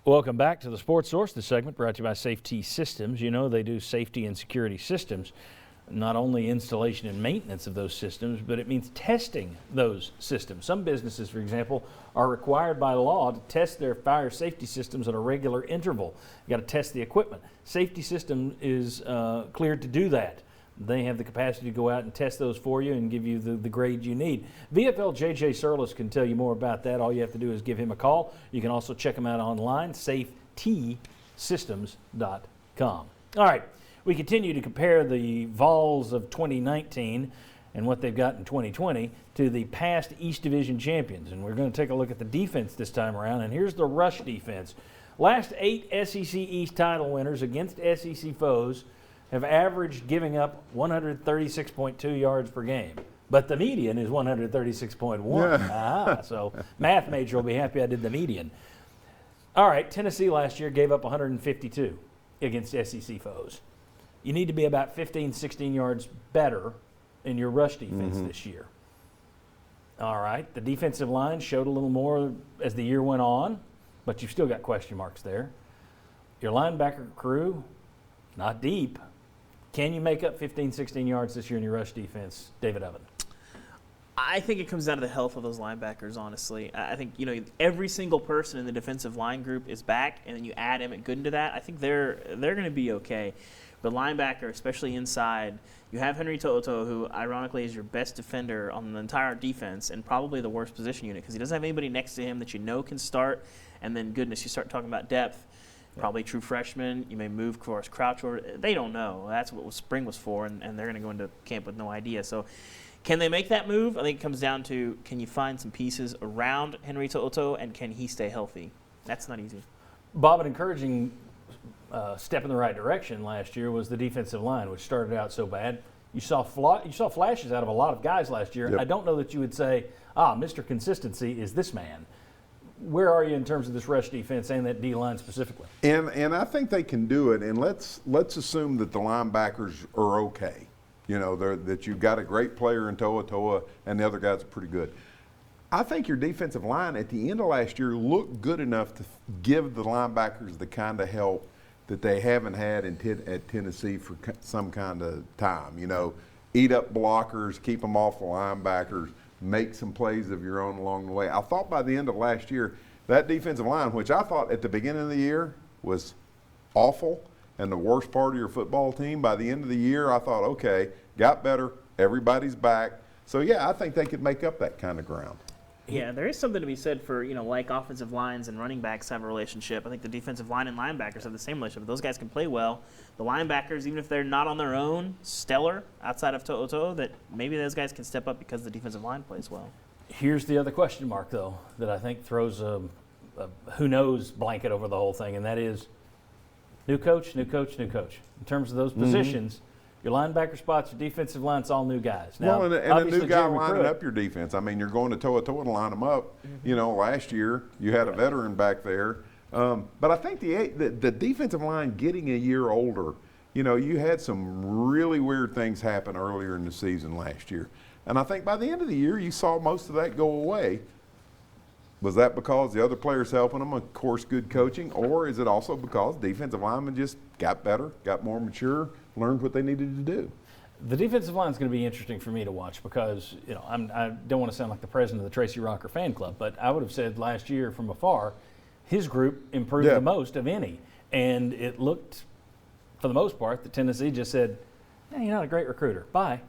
Welcome back to the Sports Source. This segment brought to you by Safety Systems. You know they do safety and security systems, not only installation and maintenance of those systems, but it means testing those systems. Some businesses, for example, are required by law to test their fire safety systems at a regular interval. You got to test the equipment. Safety System is cleared to do that. They have the capacity to go out and test those for you and give you the grade you need. VFL JJ Surlis can tell you more about that. All you have to do is give him a call. You can also check him out online, safetysystems.com. All right, we continue to compare the Vols of 2019 and what they've got in 2020 to the past East Division champions. And we're going to take a look at the defense this time around. And here's the rush defense. Last 8 SEC East title winners against SEC foes have averaged giving up 136.2 yards per game. But the median is 136.1. So math major will be happy I did the median. All right, Tennessee last year gave up 152 against SEC foes. You need to be about 15, 16 yards better in your rush defense this year. All right, the defensive line showed a little more as the year went on, but you've still got question marks there. Your linebacker crew, not deep. Can you make up 15, 16 yards this year in your rush defense, David Oven? I think it comes down to the health of those linebackers, honestly. I think, every single person in the defensive line group is back, and then you add Emmett Gooden to that. I think they're going to be okay. But linebacker, especially inside, you have Henry To'oTo'o, who ironically is your best defender on the entire defense and probably the worst position unit because he doesn't have anybody next to him that can start. And then, goodness, you start talking about depth. Probably true freshman. You may move Forrest Crouch, or they don't know. That's what spring was for, and they're going to go into camp with no idea. So can they make that move? I think it comes down to, can you find some pieces around Henry To'oTo'o, and can he stay healthy? That's not easy. Bob, an encouraging step in the right direction last year was the defensive line, which started out so bad. You saw flashes out of a lot of guys last year. Yep. I don't know that you would say, Mr. Consistency is this man. Where are you in terms of this rush defense and that D-line specifically? And I think they can do it. And let's assume that the linebackers are okay. That you've got a great player in To'oTo'o and the other guys are pretty good. I think your defensive line at the end of last year looked good enough to give the linebackers the kind of help that they haven't had at Tennessee for some kind of time. Eat up blockers, keep them off the linebackers, make some plays of your own along the way. I thought by the end of last year, that defensive line, which I thought at the beginning of the year was awful and the worst part of your football team, by the end of the year, I thought, okay, got better, everybody's back. So, yeah, I think they could make up that kind of ground. Yeah, there is something to be said for, like offensive lines and running backs have a relationship. I think the defensive line and linebackers have the same relationship. Those guys can play well. The linebackers, even if they're not on their own, stellar outside of To'oTo'o, that maybe those guys can step up because the defensive line plays well. Here's the other question mark, though, that I think throws a who knows blanket over the whole thing, and that is new coach, new coach, new coach. In terms of those positions, your linebacker spots, your defensive line, it's all new guys. Now, and a new guy lining up your defense. I mean, you're going to To'oTo'o to line them up. Last year you had a veteran back there. But I think the defensive line getting a year older, you had some really weird things happen earlier in the season last year. And I think by the end of the year you saw most of that go away. Was that because the other players helping them, of course, good coaching, or is it also because defensive linemen just got better, got more mature, learned what they needed to do? The defensive line is going to be interesting for me to watch because, I don't want to sound like the president of the Tracy Rocker fan club, but I would have said last year from afar, his group improved the most of any. And it looked, for the most part, that Tennessee just said, hey, you're not a great recruiter. Bye.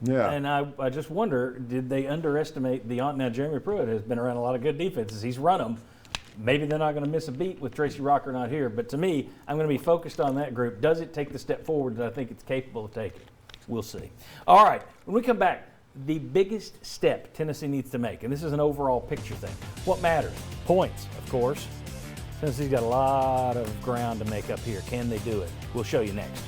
Yeah. And I just wonder, did they underestimate now Jeremy Pruitt has been around a lot of good defenses. He's run them. Maybe they're not going to miss a beat with Tracy Rocker not here. But to me, I'm going to be focused on that group. Does it take the step forward that I think it's capable of taking? We'll see. All right. When we come back, the biggest step Tennessee needs to make, and this is an overall picture thing. What matters? Points, of course. Tennessee's got a lot of ground to make up here. Can they do it? We'll show you next.